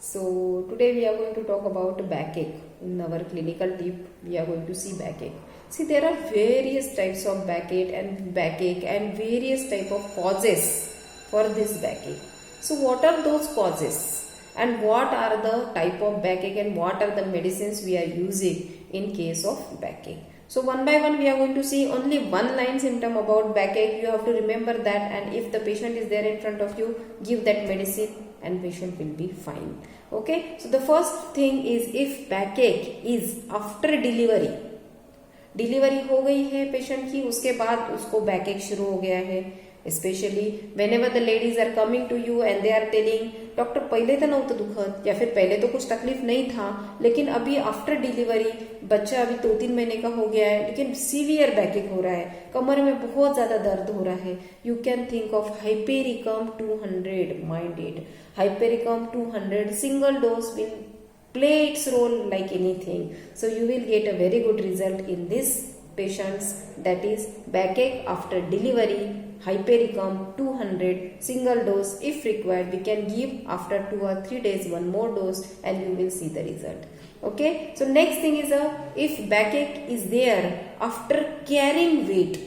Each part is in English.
So today we are going to talk about backache. In our clinical tip, we are going to see backache. See, there are various types of backache and various type of causes for this backache. So what are those causes and what are the type of backache and what are the medicines we are using in case of backache? So one by one we are going to see only one line symptom about backache. You have to remember that, and if the patient is there in front of you, give that medicine and patient will be fine. Okay, so the first thing is if backache is after delivery, delivery हो गई है patient की, उसके बाद उसको बैकएक शुरू हो गया है. Specially whenever the ladies are coming to you and they are telling doctor पहले तो नव्हतं दुखत या फिर पहले तो कुछ तकलीफ नहीं था, लेकिन अभी आफ्टर डिलीवरी बच्चा अभी 2-3 महीने का हो गया है लेकिन सीवियर बैकएक हो रहा है, कमर में बहुत ज्यादा दर्द हो रहा है. You can think of hypericum 200. Mind it, hypericum 200 single dose will play its role like anything. So you will get a very good result in this patients, that is backache after delivery. Hypericum 200 single dose, if required we can give after 2 or 3 days one more dose and you will see the result. Okay, so next thing is if backache is there after carrying weight.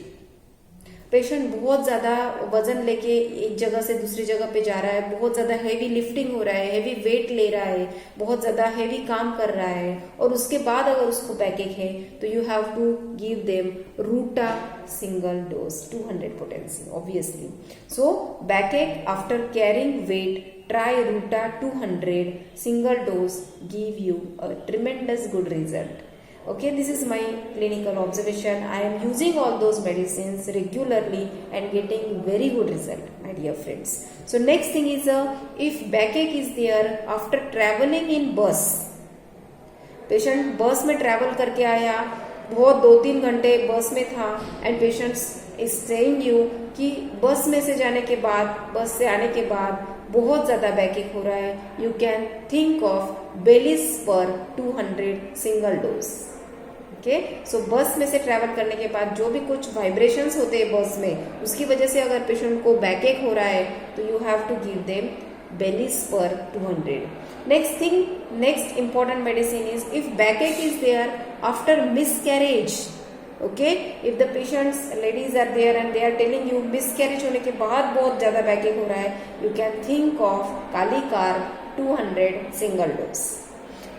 Patient बहुत ज़्यादा वजन लेके एक जगह से दूसरी जगह पे जा रहा है, बहुत ज़्यादा हैवी लिफ्टिंग हो रहा है, हैवी वेट ले रहा है, बहुत ज़्यादा हैवी काम कर रहा है और उसके बाद अगर उसको बैकएक है तो you have to give them Ruta single dose 200 potency obviously. So backache after carrying weight, try Ruta 200 single dose, give you a tremendous good result. Okay, this is my clinical observation. I am using all those medicines regularly and getting very good result, my dear friends. So next thing is if backache is there after traveling in bus. Patient बस में travel करके आया, बहुत 2-3 घंटे बस में था and patients is saying you कि बस में से जाने के बाद, बस से आने के बाद बहुत ज्यादा बैकएक हो रहा है. You can think of bellis per 200 single dose. Okay, so बस में से ट्रैवल करने के बाद जो भी कुछ वाइब्रेशंस होते हैं बस में, उसकी वजह से अगर पेशेंट को बैकएक हो रहा है तो you have to give them bellis per 200. Next important medicine is if backache is there after miscarriage. Okay, if the patients ladies are there and they are telling you miscarriage होने के बाद बहुत ज्यादा बैकएक हो रहा है, you can think of कालीकार 200 single dose.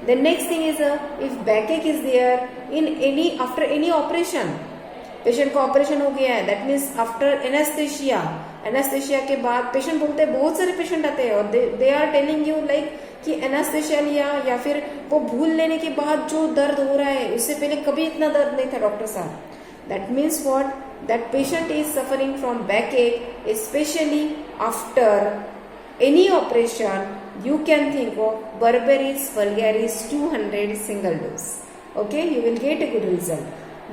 The next thing is if backache is there in after any operation. Patient का operation हो गया है, दैट मीन्स आफ्टर एनेस्थेशिया के बाद पेशेंट बोलते हैं, बहुत सारे पेशेंट आते हैं और they are telling you like कि एनेस्थेशिया लिया या फिर वो भूल लेने के बाद जो दर्द हो रहा है उससे पहले कभी इतना दर्द नहीं था डॉक्टर साहब. That means what, that patient is suffering from बैकएक specially after any operation. You can think of berberis vulgaris 200 single dose. Okay, you will get a good result.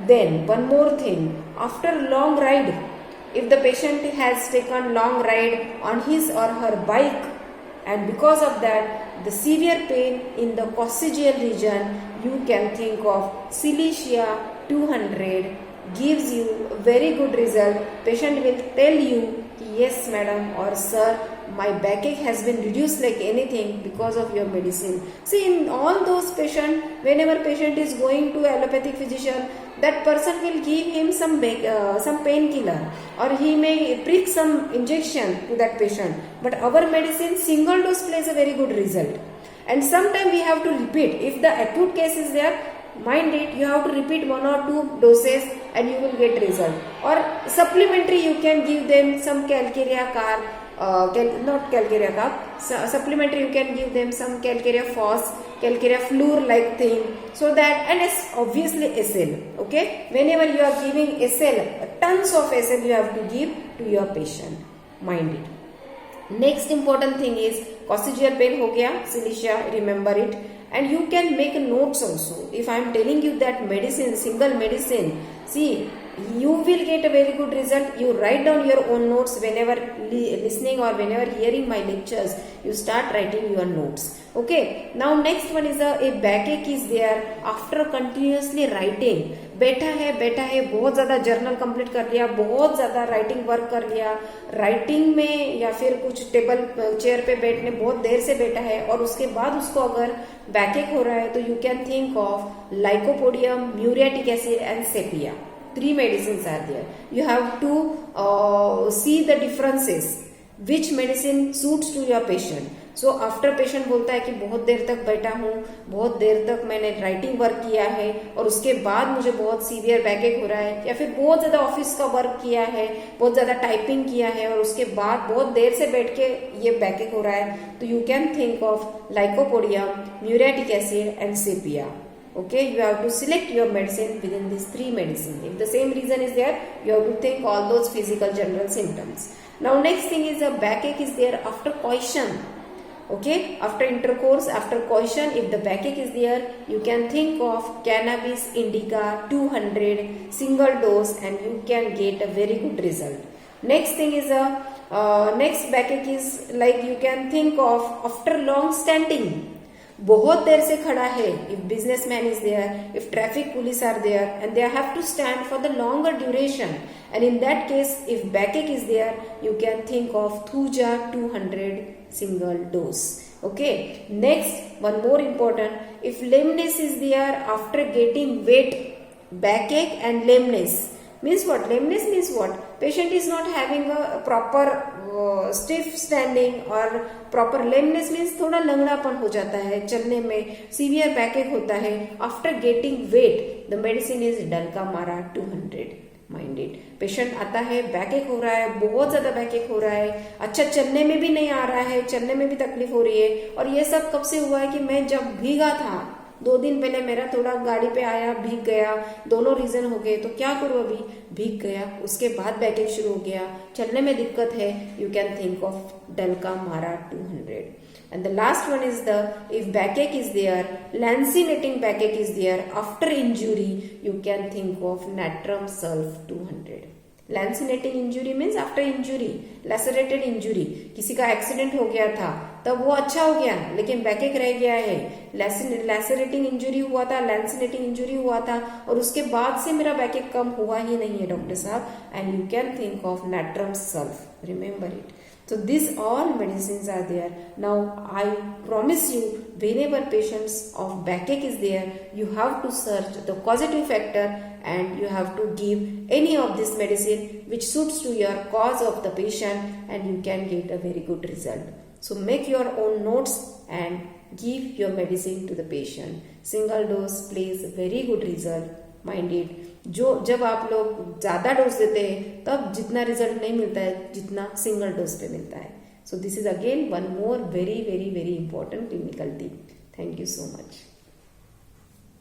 Then one more thing, after long ride, if the patient has taken long ride on his or her bike and because of that the severe pain in the coccygeal region, you can think of Cilicia 200 gives you very good result. Patient will tell you, yes madam or sir, my backache has been reduced like anything because of your medicine. See, in all those patients, whenever patient is going to allopathic physician, that person will give him some painkiller or he may prick some injection to that patient. But our medicine single dose plays a very good result. And sometimes we have to repeat. If the acute case is there, mind it, you have to repeat 1 or 2 doses and you will get result. Or supplementary you can give them some calcarea car, not calcarea car, supplementary you can give them some calcarea phos, calcarea fluor like thing, so that, and it's obviously SL. Okay, whenever you are giving SL, tons of SL you have to give to your patient, mind it. Next important thing is coccygeal pain हो गया, Cilicia, remember it. And you can make notes also. If I am telling you that medicine, single medicine, see, you will get a very good result. You write down your own notes whenever listening or whenever hearing my lectures. You start writing your notes. Okay. Now next one is a backache is there after continuously writing. बैठा है बहुत ज़्यादा journal complete कर लिया, बहुत ज़्यादा writing work कर लिया, राइटिंग में या फिर कुछ टेबल चेयर पे बैठने बहुत देर से बैठा है और उसके बाद उसको अगर बैकएक हो रहा है तो you can think of lycopodium, muriatic acid and sepia. 3 medicines are there. You have to see the differences. Which medicine suits to your patient. So after patient बोलता है कि बहुत देर तक बैठा हूँ, बहुत देर तक मैंने राइटिंग वर्क किया है और उसके बाद मुझे बहुत सीवियर बैकएक हो रहा है, या फिर बहुत ज्यादा ऑफिस का वर्क किया है, बहुत ज्यादा टाइपिंग किया है और उसके बाद बहुत देर से बैठ के ये बैकएक हो रहा है, तो you can think of lycopodium, muriatic acid and sepia. Okay, you have to select your medicine within these 3 medicines. If the same reason is there, you have to think all those physical general symptoms. Now next thing is a backache is there after coition. Okay, after intercourse, after coition, if the backache is there, you can think of cannabis indica 200 single dose and you can get a very good result. Next thing is a next backache is like you can think of after long standing. बहुत देर से खड़ा है. If businessman is there, if traffic police are there and they have to stand for the longer duration, and in that case if backache is there you can think of Thuja 200 single dose. Okay, next one more important, if lameness is there after getting weight, backache and lameness means what? Lameness means what? Patient is not having a proper stiff standing और proper lameness means थोड़ा लंगड़ापन हो जाता है चलने में, severe backache होता है. After getting wet the medicine is dulcamara 200. Minded patient आता है, बैकएक हो रहा है, बहुत ज्यादा बैकएक हो रहा है, अच्छा चलने में भी नहीं आ रहा है, चलने में भी तकलीफ हो रही है, और ये सब कब से हुआ है कि मैं जब भीगा था 2 दिन पहले, मेरा थोड़ा गाड़ी पे आया, भीग गया, दोनों रीजन हो गए, तो क्या करूं अभी, भीग गया, उसके बाद बैकएक शुरू हो गया, चलने में दिक्कत है, you can think of dulcamara 200. And the last one is the, if backache is there, lancinating backache is there after injury, you can think of natrum sulf 200. Lancinating injury means after injury, lacerated injury, किसी का accident हो गया था तब वो अच्छा हो गया लेकिन बैकएक रह गया है, लैसरेटिंग इंजुरी हुआ था, लैंसिनेटिंग इंजुरी हुआ था और उसके बाद से मेरा बैकएक कम हुआ ही नहीं है डॉक्टर साहब, and you can think of natrum sulph. Remember it. So these all medicines are there. Now I promise you, whenever patients of backache is there, you have to search the causative factor and you have to give any of this medicine which suits to your cause of the patient and you can get a very good result. So make your own notes and give your medicine to the patient. Single dose plays a very good result. Minded. जब आप लोग ज्यादा dose देते हैं तब जितना result नहीं मिलता है जितना सिंगल डोज पे मिलता है. So this is again one more very very very important clinical tip. Thank you so much.